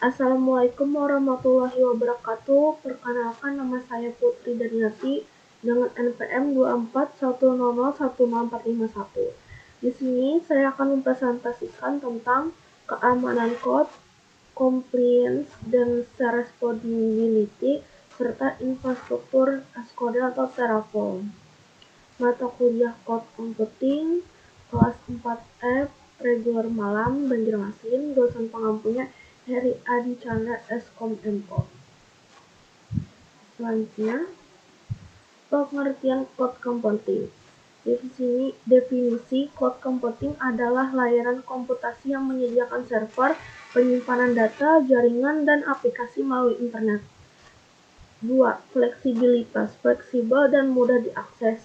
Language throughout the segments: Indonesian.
Assalamualaikum warahmatullahi wabarakatuh. Perkenalkan, nama saya Putri Daniati dengan NPM 2410010451. Di sini saya akan mempresentasikan tentang keamanan code, compliance, dan responsibility serta infrastruktur as code atau Terraform. Mata kuliah Code Computing kelas 4F reguler malam Banjarmasin, dosen pengampunya Heri Adi Chandra Eskom MO. Selanjutnya, pengertian code computing. Definisi cloud computing adalah layanan komputasi yang menyediakan server, penyimpanan data, jaringan, dan aplikasi melalui internet. 2. Fleksibilitas, fleksibel dan mudah diakses.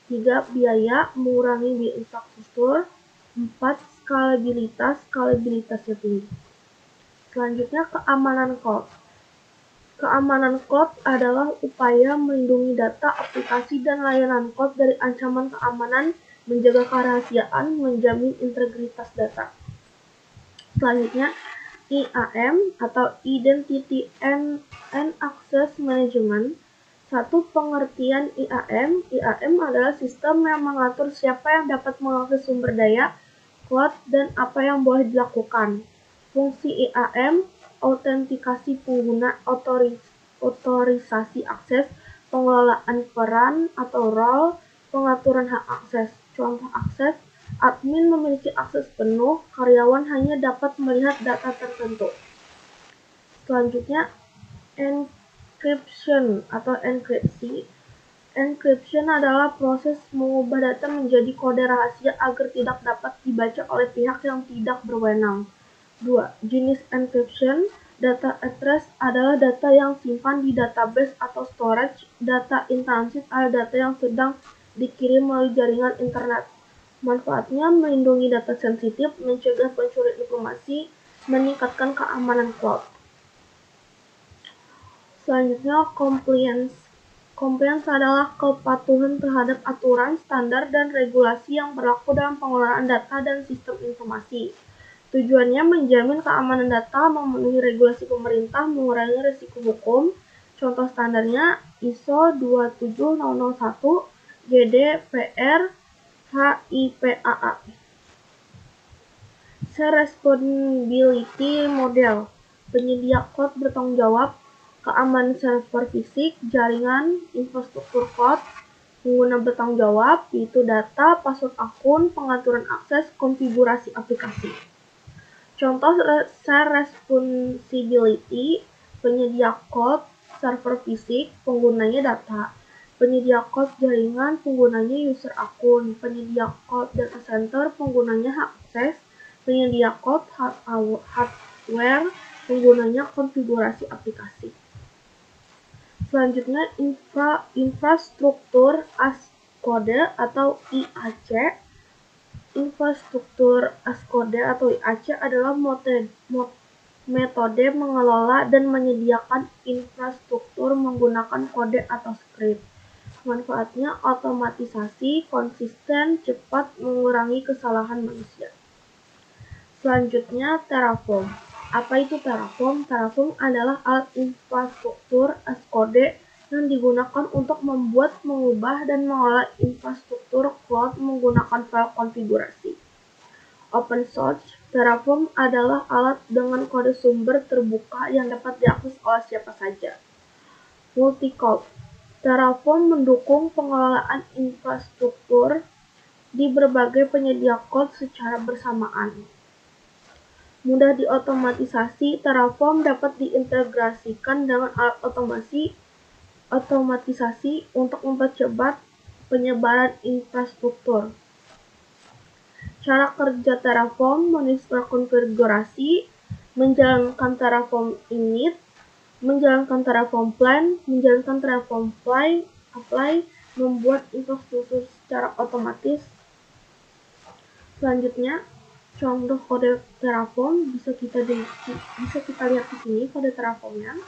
3. Biaya, mengurangi biaya infrastruktur. 4. Skalabilitas, skalabilitasnya tinggi. Selanjutnya, keamanan cloud. Keamanan cloud adalah upaya melindungi data, aplikasi, dan layanan cloud dari ancaman keamanan, menjaga kerahasiaan, menjamin integritas data. Selanjutnya, IAM atau Identity and Access Management. Satu, pengertian IAM. IAM adalah sistem yang mengatur siapa yang dapat mengakses sumber daya cloud dan apa yang boleh dilakukan. Fungsi IAM, autentikasi pengguna, otorisasi akses, pengelolaan peran atau role, pengaturan hak akses. Contoh akses, admin memiliki akses penuh, karyawan hanya dapat melihat data tertentu. Selanjutnya, encryption atau enkripsi. Encryption adalah proses mengubah data menjadi kode rahasia agar tidak dapat dibaca oleh pihak yang tidak berwenang. 2. Jenis encryption. Data at rest adalah data yang simpan di database atau storage. Data in transit adalah data yang sedang dikirim melalui jaringan internet. Manfaatnya melindungi data sensitif, mencegah pencurian informasi, meningkatkan keamanan cloud. Selanjutnya, compliance. Compliance adalah kepatuhan terhadap aturan, standar, dan regulasi yang berlaku dalam pengelolaan data dan sistem informasi. Tujuannya menjamin keamanan data, memenuhi regulasi pemerintah, mengurangi risiko hukum. Contoh standarnya ISO 27001, GDPR, HIPAA. Responsibility model. Penyedia cloud bertanggung jawab, keamanan server fisik, jaringan, infrastruktur cloud. Pengguna bertanggung jawab, yaitu data, password akun, pengaturan akses, konfigurasi aplikasi. Contoh share responsibility, penyedia cloud, server fisik, penggunanya data. Penyedia cloud jaringan, penggunanya user akun. Penyedia cloud data center, penggunanya hak akses. Penyedia cloud hardware, penggunanya konfigurasi aplikasi. Selanjutnya, infrastruktur as code atau IAC. Infrastruktur as code atau IAC adalah metode mengelola dan menyediakan infrastruktur menggunakan kode atau skrip. Manfaatnya otomatisasi, konsisten, cepat, mengurangi kesalahan manusia. Selanjutnya, Terraform. Apa itu Terraform? Terraform adalah alat infrastruktur as code yang digunakan untuk membuat, mengubah, dan mengelola infrastruktur cloud menggunakan file konfigurasi. Open source. Terraform adalah alat dengan kode sumber terbuka yang dapat diakses oleh siapa saja. Multi-cloud. Terraform mendukung pengelolaan infrastruktur di berbagai penyedia cloud secara bersamaan. Mudah diotomatisasi, Terraform dapat diintegrasikan dengan alat otomatisasi untuk mempercepat penyebaran infrastruktur. Cara kerja Terraform: menginstall konfigurasi, menjalankan Terraform init, menjalankan Terraform plan, menjalankan Terraform apply, membuat infrastruktur secara otomatis. Selanjutnya, contoh kode Terraform bisa kita lihat di sini kode Terraformnya.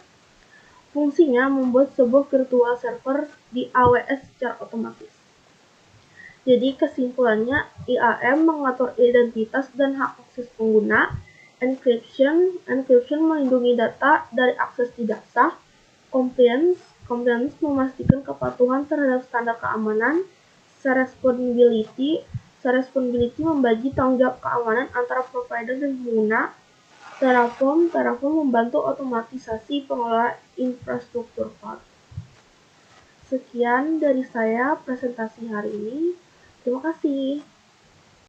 Fungsinya membuat sebuah virtual server di AWS secara otomatis. Jadi kesimpulannya, IAM mengatur identitas dan hak akses pengguna. Encryption melindungi data dari akses tidak sah. Compliance memastikan kepatuhan terhadap standar keamanan. Responsibility membagi tanggung jawab keamanan antara provider dan pengguna. Terraform membantu otomatisasi pengelola infrastruktur cloud. Sekian dari saya presentasi hari ini. Terima kasih.